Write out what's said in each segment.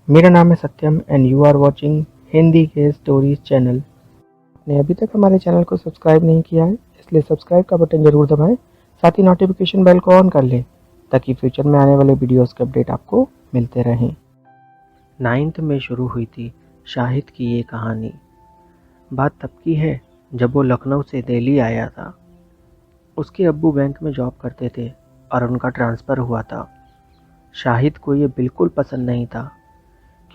मेरा नाम है Satyam and you are watching Hindi के स्टोरीज चैनल। आपने अभी तक हमारे चैनल को सब्सक्राइब नहीं किया है, इसलिए सब्सक्राइब का बटन जरूर दबाएं। साथ ही नोटिफिकेशन बेल को ऑन कर लें ताकि फ्यूचर में आने वाले वीडियोस के अपडेट आपको मिलते रहें। 9th में शुरू हुई थी शाहिद की ये कहानी। बात तब की है जब वो लखनऊ से दिल्ली आया था। उसके अब्बू बैंक में जॉब करते थे और उनका ट्रांसफ़र हुआ था। शाहिद को ये बिल्कुल पसंद नहीं था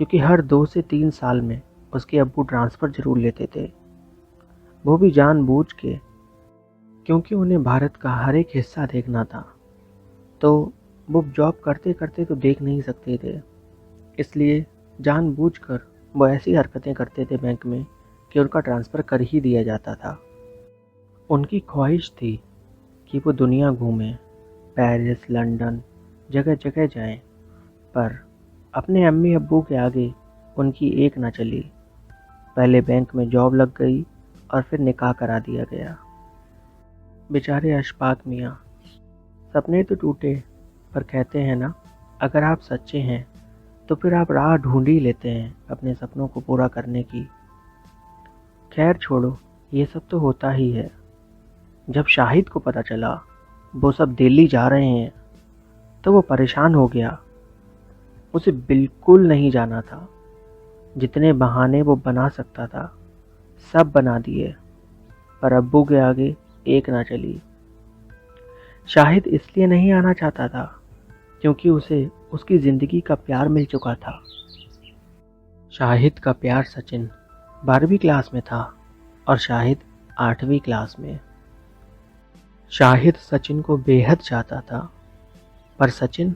क्योंकि हर 2 से 3 साल में उसके अब्बू ट्रांसफ़र ज़रूर लेते थे, वो भी जानबूझ के, क्योंकि उन्हें भारत का हर एक हिस्सा देखना था। तो वो जॉब करते करते तो देख नहीं सकते थे, इसलिए जानबूझकर वो ऐसी हरकतें करते थे बैंक में कि उनका ट्रांसफ़र कर ही दिया जाता था। उनकी ख्वाहिश थी कि वो दुनिया घूमें, पेरिस, लंदन, जगह जगह जाएं, पर अपने अम्मी अब्बू के आगे उनकी एक ना चली। पहले बैंक में जॉब लग गई और फिर निकाह करा दिया गया। बेचारे अशफाक मियाँ, सपने तो टूटे, पर कहते हैं ना, अगर आप सच्चे हैं तो फिर आप राह ढूंढ ही लेते हैं अपने सपनों को पूरा करने की। खैर छोड़ो, ये सब तो होता ही है। जब शाहिद को पता चला वो सब दिल्ली जा रहे हैं तो वो परेशान हो गया। उसे बिल्कुल नहीं जाना था। जितने बहाने वो बना सकता था सब बना दिए, पर अब्बू के आगे एक ना चली। शाहिद इसलिए नहीं आना चाहता था क्योंकि उसे उसकी ज़िंदगी का प्यार मिल चुका था। शाहिद का प्यार सचिन 12वीं क्लास में था और शाहिद 8वीं क्लास में। शाहिद सचिन को बेहद चाहता था, पर सचिन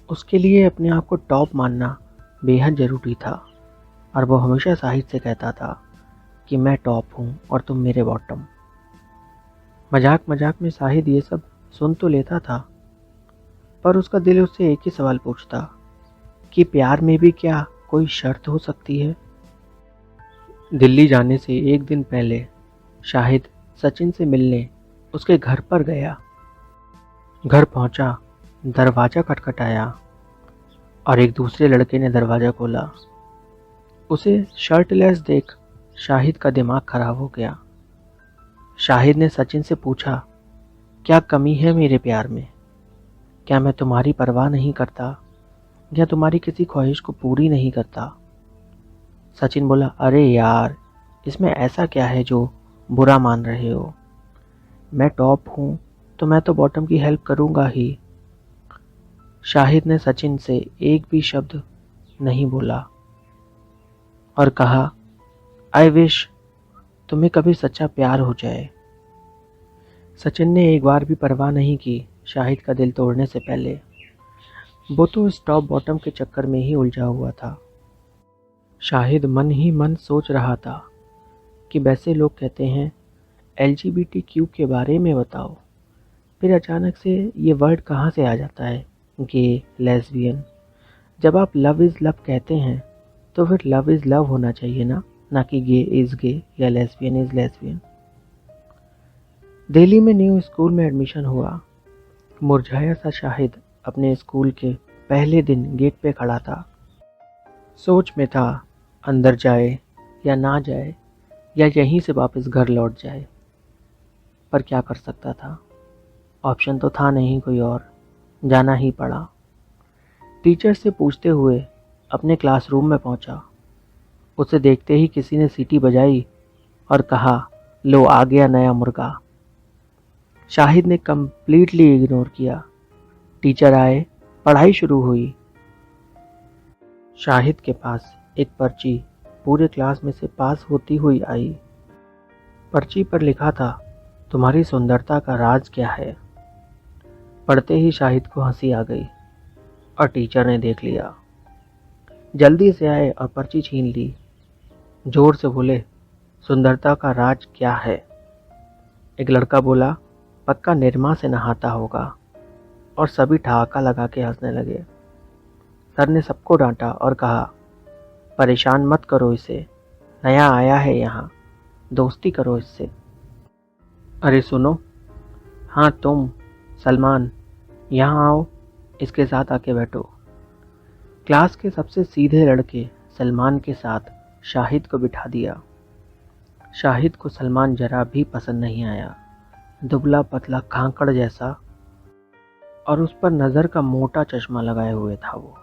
उसके लिए अपने आप को टॉप मानना बेहद ज़रूरी था और वो हमेशा शाहिद से कहता था कि मैं टॉप हूँ और तुम मेरे बॉटम। मजाक मजाक में शाहिद ये सब सुन तो लेता था, पर उसका दिल उससे एक ही सवाल पूछता कि प्यार में भी क्या कोई शर्त हो सकती है। दिल्ली जाने से एक दिन पहले शाहिद सचिन से मिलने उसके घर पर गया। घर पहुंचा, दरवाज़ा खटखटाया और एक दूसरे लड़के ने दरवाज़ा खोला। उसे शर्टलेस देख शाहिद का दिमाग खराब हो गया। शाहिद ने सचिन से पूछा, क्या कमी है मेरे प्यार में? क्या मैं तुम्हारी परवाह नहीं करता या तुम्हारी किसी ख्वाहिश को पूरी नहीं करता? सचिन बोला, अरे यार, इसमें ऐसा क्या है जो बुरा मान रहे हो? मैं टॉप हूँ तो मैं तो बॉटम की हेल्प करूँगा ही। शाहिद ने सचिन से एक भी शब्द नहीं बोला और कहा, आई विश तुम्हें कभी सच्चा प्यार हो जाए। सचिन ने एक बार भी परवाह नहीं की शाहिद का दिल तोड़ने से पहले। वो तो इस टॉप बॉटम के चक्कर में ही उलझा हुआ था। शाहिद मन ही मन सोच रहा था कि वैसे लोग कहते हैं LGBTQ के बारे में बताओ, फिर अचानक से ये वर्ड कहाँ से आ जाता है, गे, लेस्बियन। जब आप लव इज़ लव कहते हैं तो फिर लव इज़ लव होना चाहिए ना कि गे इज़ गे या लेस्बियन इज़ लेस्बियन। दिल्ली में न्यू स्कूल में एडमिशन हुआ। मुरझाया सा शाहिद अपने स्कूल के पहले दिन गेट पे खड़ा था। सोच में था, अंदर जाए या ना जाए या यहीं से वापस घर लौट जाए, पर क्या कर सकता था? ऑप्शन तो था नहीं कोई और, जाना ही पड़ा। टीचर से पूछते हुए अपने क्लासरूम में पहुंचा। उसे देखते ही किसी ने सीटी बजाई और कहा, लो आ गया नया मुर्गा। शाहिद ने कंप्लीटली इग्नोर किया। टीचर आए, पढ़ाई शुरू हुई। शाहिद के पास एक पर्ची पूरे क्लास में से पास होती हुई आई। पर्ची पर लिखा था, तुम्हारी सुंदरता का राज क्या है? पढ़ते ही शाहिद को हंसी आ गई और टीचर ने देख लिया। जल्दी से आए और पर्ची छीन ली। जोर से बोले, सुंदरता का राज क्या है? एक लड़का बोला, पक्का निरमा से नहाता होगा, और सभी ठहाका लगा के हंसने लगे। सर ने सबको डांटा और कहा, परेशान मत करो इसे, नया आया है यहाँ, दोस्ती करो इससे। अरे सुनो, हाँ तुम, सलमान, यहाँ आओ, इसके साथ आके बैठो। क्लास के सबसे सीधे लड़के सलमान के साथ शाहिद को बिठा दिया। शाहिद को सलमान जरा भी पसंद नहीं आया। दुबला पतला खांकड़ जैसा और उस पर नज़र का मोटा चश्मा लगाए हुए था वो।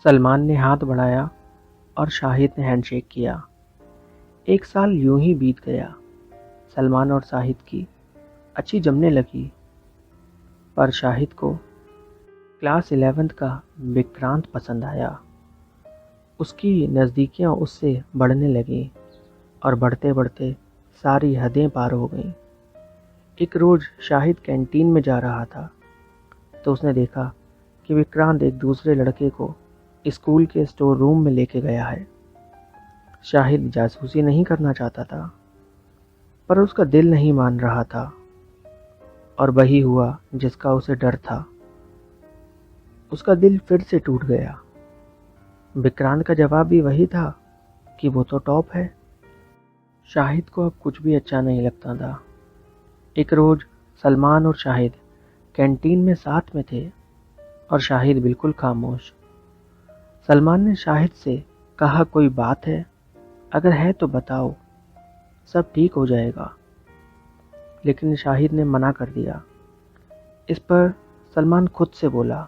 सलमान ने हाथ बढ़ाया और शाहिद ने हैंडशेक किया। 1 साल यूं ही बीत गया। सलमान और शाहिद की अच्छी जमने लगी, पर शाहिद को क्लास 11th का विक्रांत पसंद आया। उसकी नज़दीकियां उससे बढ़ने लगीं और बढ़ते बढ़ते सारी हदें पार हो गईं। एक रोज़ शाहिद कैंटीन में जा रहा था तो उसने देखा कि विक्रांत एक दूसरे लड़के को स्कूल के स्टोर रूम में लेके गया है। शाहिद जासूसी नहीं करना चाहता था, पर उसका दिल नहीं मान रहा था, और वही हुआ जिसका उसे डर था। उसका दिल फिर से टूट गया। विक्रांत का जवाब भी वही था कि वो तो टॉप है। शाहिद को अब कुछ भी अच्छा नहीं लगता था। एक रोज़ सलमान और शाहिद कैंटीन में साथ में थे और शाहिद बिल्कुल खामोश। सलमान ने शाहिद से कहा, कोई बात है? अगर है तो बताओ, सब ठीक हो जाएगा। लेकिन शाहिद ने मना कर दिया। इस पर सलमान खुद से बोला,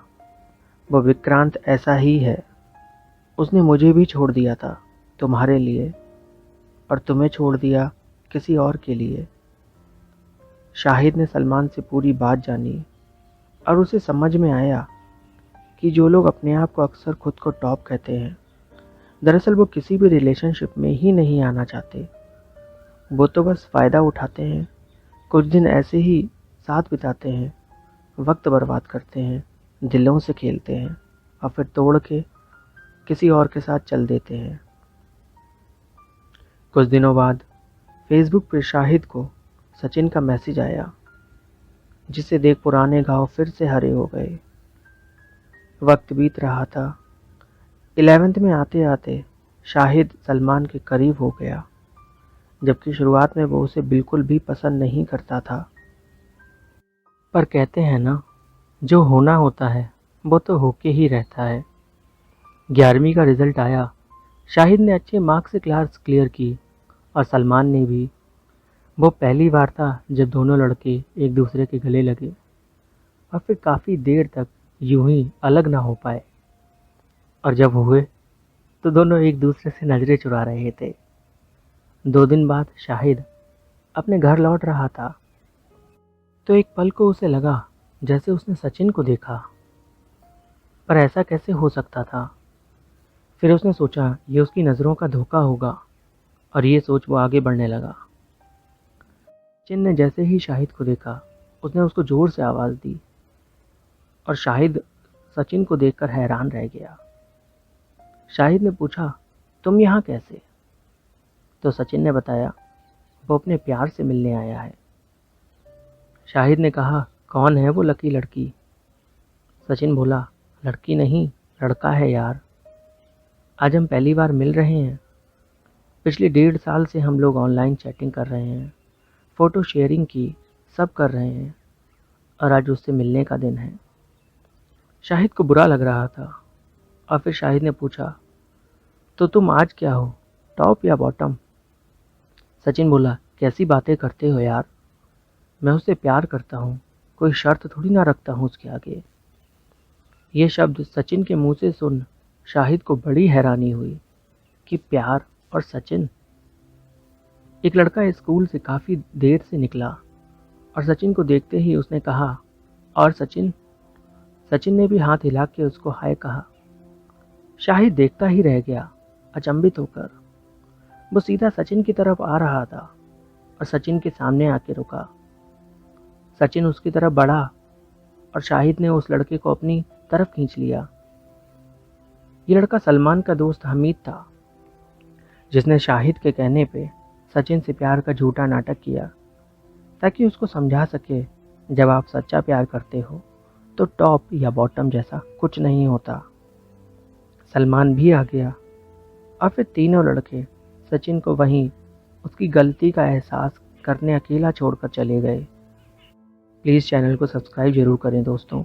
वो विक्रांत ऐसा ही है। उसने मुझे भी छोड़ दिया था तुम्हारे लिए, और तुम्हें छोड़ दिया किसी और के लिए। शाहिद ने सलमान से पूरी बात जानी और उसे समझ में आया कि जो लोग अपने आप को अक्सर खुद को टॉप कहते हैं, दरअसल वो किसी भी रिलेशनशिप में ही नहीं आना चाहते। वो तो बस फ़ायदा उठाते हैं, कुछ दिन ऐसे ही साथ बिताते हैं, वक्त बर्बाद करते हैं, दिलों से खेलते हैं और फिर तोड़ के किसी और के साथ चल देते हैं। कुछ दिनों बाद फेसबुक पर शाहिद को सचिन का मैसेज आया, जिसे देख पुराने घाव फिर से हरे हो गए। वक्त बीत रहा था। 11th में आते आते शाहिद सलमान के करीब हो गया, जबकि शुरुआत में वो उसे बिल्कुल भी पसंद नहीं करता था। पर कहते हैं ना, जो होना होता है वो तो होके ही रहता है। 11वीं का रिजल्ट आया। शाहिद ने अच्छे मार्क्स से क्लास क्लियर की और सलमान ने भी। वो पहली बार था जब दोनों लड़के एक दूसरे के गले लगे और फिर काफ़ी देर तक यूं ही अलग ना हो पाए। और जब हुए तो दोनों एक दूसरे से नज़रें चुरा रहे थे। 2 दिन बाद शाहिद अपने घर लौट रहा था तो एक पल को उसे लगा जैसे उसने सचिन को देखा। पर ऐसा कैसे हो सकता था? फिर उसने सोचा ये उसकी नज़रों का धोखा होगा, और ये सोच वो आगे बढ़ने लगा। सचिन ने जैसे ही शाहिद को देखा, उसने उसको ज़ोर से आवाज़ दी और शाहिद सचिन को देखकर हैरान रह गया। शाहिद ने पूछा, तुम यहाँ कैसे? तो सचिन ने बताया, वो अपने प्यार से मिलने आया है। शाहिद ने कहा, कौन है वो लकी लड़की? सचिन बोला, लड़की नहीं, लड़का है यार। आज हम पहली बार मिल रहे हैं। पिछले 1.5 साल से हम लोग ऑनलाइन चैटिंग कर रहे हैं, फ़ोटो शेयरिंग की, सब कर रहे हैं, और आज उससे मिलने का दिन है। शाहिद को बुरा लग रहा था और फिर शाहिद ने पूछा, तो तुम आज क्या हो, टॉप या बॉटम? सचिन बोला, कैसी बातें करते हो यार, मैं उससे प्यार करता हूँ, कोई शर्त थोड़ी ना रखता हूँ उसके आगे। ये शब्द सचिन के मुंह से सुन शाहिद को बड़ी हैरानी हुई कि प्यार और सचिन। एक लड़का स्कूल से काफ़ी देर से निकला और सचिन को देखते ही उसने कहा, और सचिन? सचिन ने भी हाथ हिला के उसको हाय कहा। शाहिद देखता ही रह गया, अचंभित होकर। वो सीधा सचिन की तरफ आ रहा था और सचिन के सामने आके रुका। सचिन उसकी तरफ बढ़ा और शाहिद ने उस लड़के को अपनी तरफ खींच लिया। ये लड़का सलमान का दोस्त हमीद था, जिसने शाहिद के कहने पे सचिन से प्यार का झूठा नाटक किया ताकि उसको समझा सके, जब आप सच्चा प्यार करते हो तो टॉप या बॉटम जैसा कुछ नहीं होता। सलमान भी आ गया और फिर तीनों लड़के सचिन को वहीं उसकी गलती का एहसास करने अकेला छोड़कर चले गए। प्लीज़ चैनल को सब्सक्राइब ज़रूर करें दोस्तों।